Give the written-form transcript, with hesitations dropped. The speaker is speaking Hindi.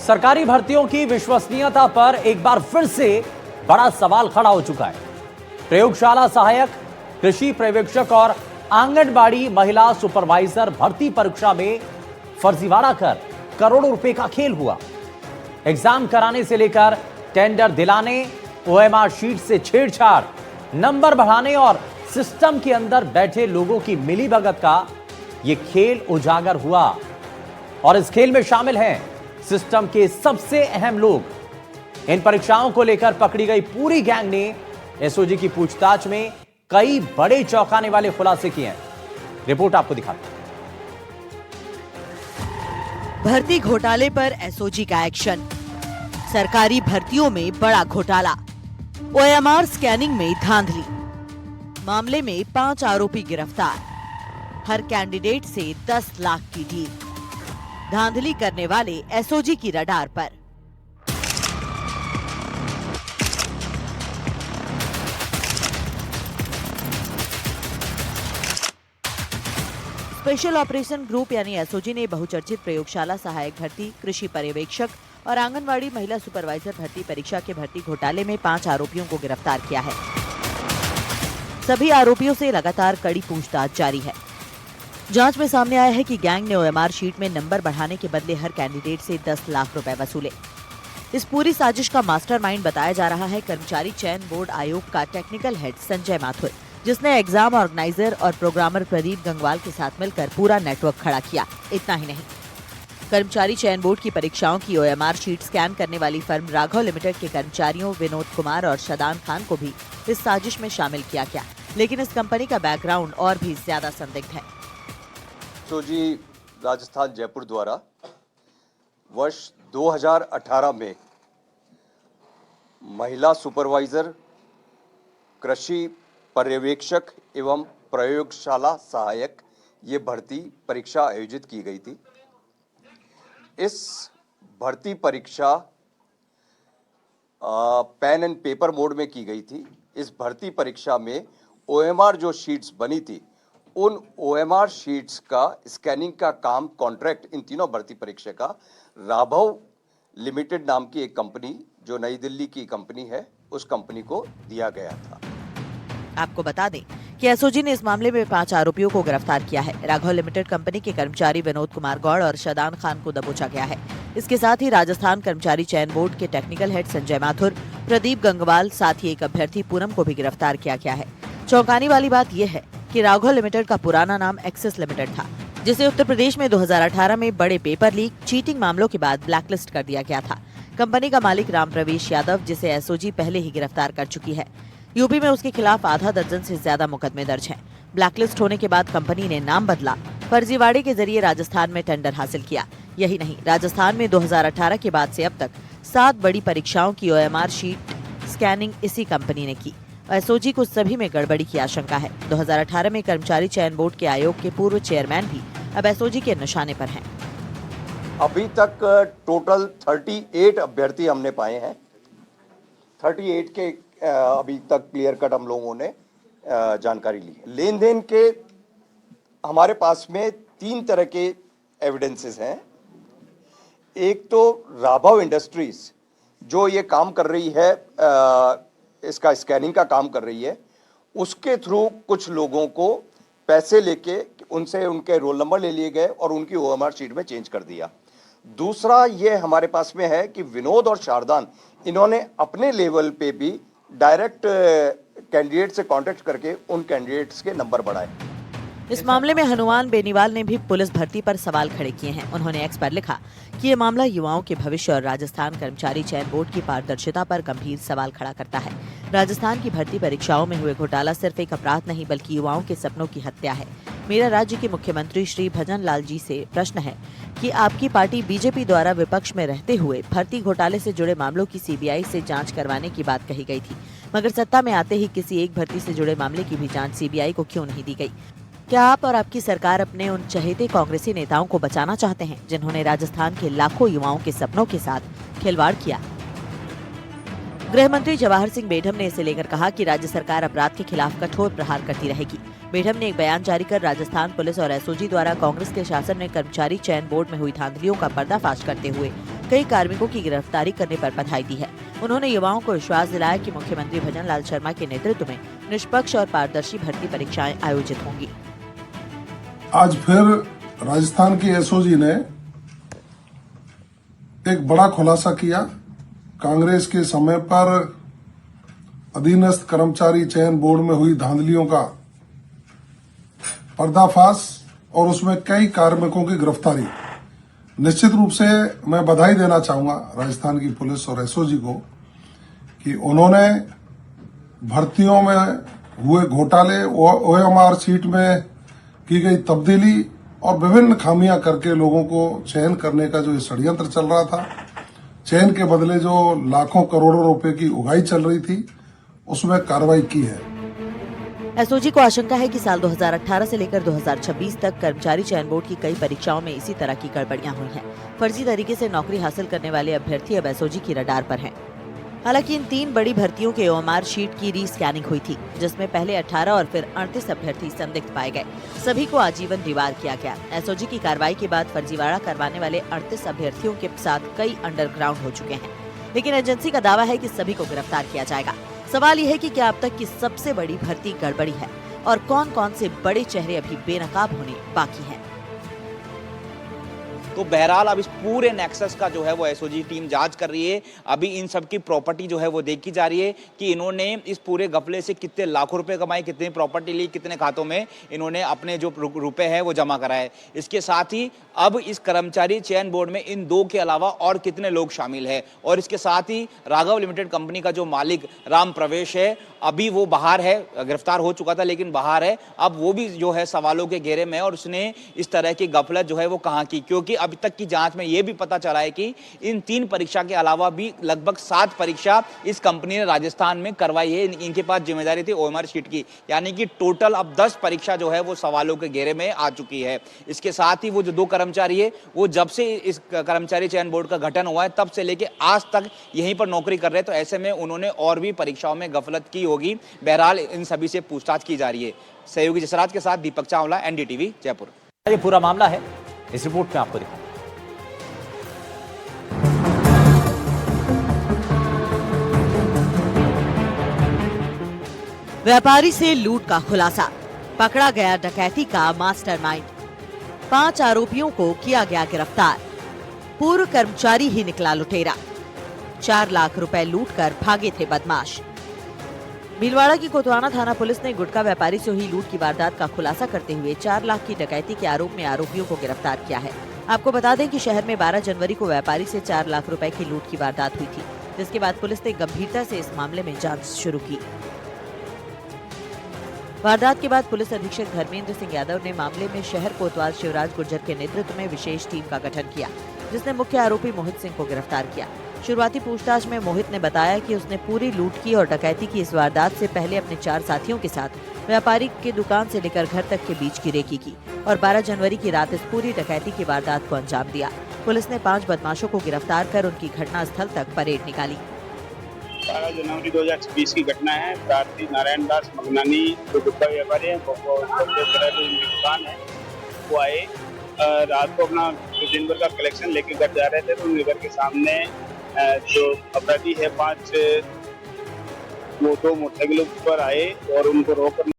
सरकारी भर्तियों की विश्वसनीयता पर एक बार फिर से बड़ा सवाल खड़ा हो चुका है। प्रयोगशाला सहायक, कृषि पर्यवेक्षक और आंगनबाड़ी महिला सुपरवाइजर भर्ती परीक्षा में फर्जीवाड़ा कर करोड़ों रुपए का खेल हुआ। एग्जाम कराने से लेकर टेंडर दिलाने, ओएमआर शीट से छेड़छाड़, नंबर बढ़ाने और सिस्टम के अंदर बैठे लोगों की मिलीभगत का यह खेल उजागर हुआ। और इस खेल में शामिल हैं सिस्टम के सबसे अहम लोग। इन परीक्षाओं को लेकर पकड़ी गई पूरी गैंग ने एसओजी की पूछताछ में कई बड़े चौंकाने वाले खुलासे किए हैं। रिपोर्ट आपको दिखाते हैं। भर्ती घोटाले पर एसओजी का एक्शन। सरकारी भर्तियों में बड़ा घोटाला, ओएमआर स्कैनिंग में धांधली। मामले में 5 आरोपी गिरफ्तार। हर कैंडिडेट से 10 लाख की डील। धांधली करने वाले एसओजी की रडार पर। स्पेशल ऑपरेशन ग्रुप यानी एसओजी ने बहुचर्चित प्रयोगशाला सहायक भर्ती, कृषि पर्यवेक्षक और आंगनवाड़ी महिला सुपरवाइजर भर्ती परीक्षा के भर्ती घोटाले में 5 आरोपियों को गिरफ्तार किया है। सभी आरोपियों से लगातार कड़ी पूछताछ जारी है। जांच में सामने आया है कि गैंग ने ओएमआर शीट में नंबर बढ़ाने के बदले हर कैंडिडेट से 10 लाख रुपए वसूले। इस पूरी साजिश का मास्टरमाइंड बताया जा रहा है कर्मचारी चयन बोर्ड आयोग का टेक्निकल हेड संजय माथुर, जिसने एग्जाम ऑर्गेनाइजर और प्रोग्रामर प्रदीप गंगवाल के साथ मिलकर पूरा नेटवर्क खड़ा किया। इतना ही नहीं, कर्मचारी चयन बोर्ड की परीक्षाओं की ओएमआर शीट स्कैन करने वाली फर्म राघव लिमिटेड के कर्मचारियों विनोद कुमार और शदान खान को भी इस साजिश में शामिल किया गया। लेकिन इस कंपनी का बैकग्राउंड और भी ज्यादा संदिग्ध है। एसओजी राजस्थान जयपुर द्वारा वर्ष 2018 में महिला सुपरवाइजर, कृषि पर्यवेक्षक एवं प्रयोगशाला सहायक ये भर्ती परीक्षा आयोजित की गई थी। इस भर्ती परीक्षा पेन एंड पेपर मोड में की गई थी। इस भर्ती परीक्षा में ओएमआर जो शीट्स बनी थी, उन ओएमआर शीट्स का स्कैनिंग का काम कॉन्ट्रैक्ट इन तीनों भर्ती परीक्षा का राघव लिमिटेड नाम की एक कंपनी जो नई दिल्ली की कंपनी है, उस कंपनी को दिया गया था। आपको बता दें कि एसओजी ने इस मामले में 5 आरोपियों को गिरफ्तार किया है। राघव लिमिटेड कंपनी के कर्मचारी विनोद कुमार गौड़ और शदान खान को दबोचा गया है। इसके साथ ही राजस्थान कर्मचारी चयन बोर्ड के टेक्निकल हेड संजय माथुर, प्रदीप गंगवाल, साथ ही एक अभ्यर्थी पूनम को भी गिरफ्तार किया गया है। चौंकाने वाली बात यह है कि राघव लिमिटेड का पुराना नाम एक्सिस लिमिटेड था, जिसे उत्तर प्रदेश में 2018 में बड़े पेपर लीक, चीटिंग मामलों के बाद ब्लैकलिस्ट कर दिया गया था। कंपनी का मालिक राम प्रवेश यादव, जिसे एसओजी पहले ही गिरफ्तार कर चुकी है। यूपी में उसके खिलाफ आधा दर्जन से ज्यादा मुकदमे दर्ज हैं। ब्लैकलिस्ट होने के बाद कंपनी ने नाम बदला, फर्जीवाड़े के जरिए राजस्थान में टेंडर हासिल किया। यही नहीं, राजस्थान में 2018 के बाद से अब तक 7 बड़ी परीक्षाओं की ओएमआर शीट स्कैनिंग इसी कंपनी ने की। एसओजी को सभी में गड़बड़ी की आशंका है। 2018 में कर्मचारी चयन बोर्ड के आयोग के पूर्व चेयरमैन भी अब एसओजी के निशाने पर हैं। अभी तक टोटल 38 अभ्यर्थी हमने पाए हैं। 38 के अभी तक क्लियर कट हम लोगों ने जानकारी ली है। लेन देन के हमारे पास में 3 तरह के एविडेंसेस हैं। एक तो राघव इंडस्ट्रीज जो ये काम कर रही है, इसका स्कैनिंग का काम कर रही है, उसके थ्रू कुछ लोगों को पैसे लेके उनसे उनके रोल नंबर ले लिए गए और उनकी ओएमआर शीट में चेंज कर दिया। दूसरा ये हमारे पास में है कि विनोद और शारदान, इन्होंने अपने लेवल पे भी डायरेक्ट कैंडिडेट से कांटेक्ट करके उन कैंडिडेट्स के नंबर बढ़ाए। इस मामले में हनुमान बेनीवाल ने भी पुलिस भर्ती पर सवाल खड़े किए हैं। उन्होंने एक्स पर लिखा कि ये मामला युवाओं के भविष्य और राजस्थान कर्मचारी चयन बोर्ड की पारदर्शिता पर गंभीर सवाल खड़ा करता है। राजस्थान की भर्ती परीक्षाओं में हुए घोटाला सिर्फ एक अपराध नहीं बल्कि युवाओं के सपनों की हत्या है। मेरा राज्य के मुख्यमंत्री श्री भजन लाल जी से प्रश्न है कि आपकी पार्टी बीजेपी द्वारा विपक्ष में रहते हुए भर्ती घोटाले से जुड़े मामलों की सीबीआई से जांच करवाने की बात कही गई थी, मगर सत्ता में आते ही किसी एक भर्ती से जुड़े मामले की भी जांच सीबीआई को क्यों नहीं दी गई? क्या आप और आपकी सरकार अपने उन चहेते कांग्रेसी नेताओं को बचाना चाहते हैं जिन्होंने राजस्थान के लाखों युवाओं के सपनों के साथ खिलवाड़ किया? गृह मंत्री जवाहर सिंह बेढम ने इसे लेकर कहा कि राज्य सरकार अपराध के खिलाफ कठोर प्रहार करती रहेगी। बेढम ने एक बयान जारी कर राजस्थान पुलिस और एसओजी द्वारा कांग्रेस के शासन में कर्मचारी चयन बोर्ड में हुई धांधलियों का पर्दाफाश करते हुए कई कार्मिकों की गिरफ्तारी करने पर बधाई दी है। उन्होंने युवाओं को विश्वास दिलाया कि मुख्यमंत्री भजन लाल शर्मा के नेतृत्व में निष्पक्ष और पारदर्शी भर्ती परीक्षाएं आयोजित होंगी। आज फिर राजस्थान की एसओजी ने एक बड़ा खुलासा किया। कांग्रेस के समय पर अधीनस्थ कर्मचारी चयन बोर्ड में हुई धांधलियों का पर्दाफाश और उसमें कई कार्मिकों की गिरफ्तारी। निश्चित रूप से मैं बधाई देना चाहूंगा राजस्थान की पुलिस और एसओजी को कि उन्होंने भर्तियों में हुए घोटाले, ओएमआर सीट में की गई तब्दीली और विभिन्न खामियां करके लोगों को चयन करने का जो षड्यंत्र चल रहा था, चयन के बदले जो लाखों करोड़ों रुपए की उगाही चल रही थी, उसमें कार्रवाई की है। एसओजी को आशंका है कि साल 2018 से लेकर 2026 तक कर्मचारी चयन बोर्ड की कई परीक्षाओं में इसी तरह की गड़बड़ियां हुई हैं। फर्जी तरीके से नौकरी हासिल करने वाले अभ्यर्थी अब एसओजी की रडार पर हैं। हालांकि इन 3 बड़ी भर्तियों के ओएमआर शीट की रीस्कैनिंग हुई थी, जिसमें पहले 18 और फिर 38 अभ्यर्थी संदिग्ध पाए गए। सभी को आजीवन दीवार किया गया। एसओजी की कार्रवाई के बाद फर्जीवाड़ा करवाने वाले 38 अभ्यर्थियों के साथ कई अंडरग्राउंड हो चुके हैं, लेकिन एजेंसी का दावा है कि सभी को गिरफ्तार किया जाएगा। सवाल यह है कि क्या अब तक की सबसे बड़ी भर्ती गड़बड़ी है और कौन कौन से बड़े चेहरे अभी बेनकाब होने बाकी हैं। तो बहरहाल अब इस पूरे नेक्सस का जो है वो एसओजी टीम जांच कर रही है। अभी इन सब की प्रॉपर्टी जो है वो देखी जा रही है कि इन्होंने इस पूरे घपले से कितने लाखों रुपए कमाए, कितनी प्रॉपर्टी ली, कितने खातों में इन्होंने अपने जो रुपए हैं वो जमा कराए। इसके साथ ही अब इस कर्मचारी चयन बोर्ड में इन 2 के अलावा और कितने लोग शामिल हैं, और इसके साथ ही राघव लिमिटेड कंपनी का जो मालिक राम प्रवेश है, अभी वो बाहर है, गिरफ्तार हो चुका था लेकिन बाहर है। अब वो भी जो है सवालों के घेरे में है और उसने इस तरह की गफलत जो है वो कहाँ की, क्योंकि अभी तक की जांच में ये भी पता चला है कि इन 3 परीक्षा के अलावा भी लगभग 7 परीक्षा इस कंपनी ने राजस्थान में करवाई है। इनके पास जिम्मेदारी थी ओएमआर शीट की, यानी कि टोटल अब 10 परीक्षा जो है वो सवालों के घेरे में आ चुकी है। इसके साथ ही वो जो 2 कर्मचारी है, वो जब से इस कर्मचारी चयन बोर्ड का गठन हुआ है तब से लेके आज तक यहीं पर नौकरी कर रहे हैं, तो ऐसे में उन्होंने और भी परीक्षाओं में गफलत की होगी। बहरहाल इन सभी से पूछताछ की जा रही है। सहयोगी जसराज के साथ दीपक चावला, एनडीटीवी जयपुर। ये पूरा मामला है, इस रिपोर्ट में आपको दिखाऊं। व्यापारी से लूट का खुलासा, पकड़ा गया डकैती का मास्टरमाइंड। 5 आरोपियों को किया गया गिरफ्तार। पूर्व कर्मचारी ही निकला लुटेरा। 4 लाख रुपए लूटकर भागे थे बदमाश। भीलवाड़ा की कोतवाना थाना पुलिस ने गुटखा व्यापारी से हुई लूट की वारदात का खुलासा करते हुए 4 लाख की डकैती के आरोप में आरोपियों को गिरफ्तार किया है। आपको बता दें कि शहर में 12 जनवरी को व्यापारी से 4 लाख रुपए की लूट की वारदात हुई थी, जिसके बाद पुलिस ने गंभीरता से इस मामले में जांच शुरू की। वारदात के बाद पुलिस अधीक्षक धर्मेंद्र सिंह यादव ने मामले में शहर कोतवाल शिवराज गुर्जर के नेतृत्व में विशेष टीम का गठन किया, जिसने मुख्य आरोपी मोहित सिंह को गिरफ्तार किया। शुरुआती पूछताछ में मोहित ने बताया कि उसने पूरी लूट की और डकैती की इस वारदात से पहले अपने 4 साथियों के साथ व्यापारी की दुकान से लेकर घर तक के बीच की रेकी की और 12 जनवरी की रात इस पूरी डकैती की वारदात को अंजाम दिया। पुलिस ने 5 बदमाशों को गिरफ्तार कर उनकी घटना स्थल तक परेड निकाली। 12 जनवरी 2026 की घटना है। प्रार्थी नारायण दास मगनानी जो गुटखा व्यापारी है, उनकी दुकान है, वो आए रात को अपना दिन भर का कलेक्शन लेके घर जा रहे थे, तो उनके घर के सामने जो अपराधी है 5 वो 2 मोटरसाइकिलों पर आए और उनको रोककर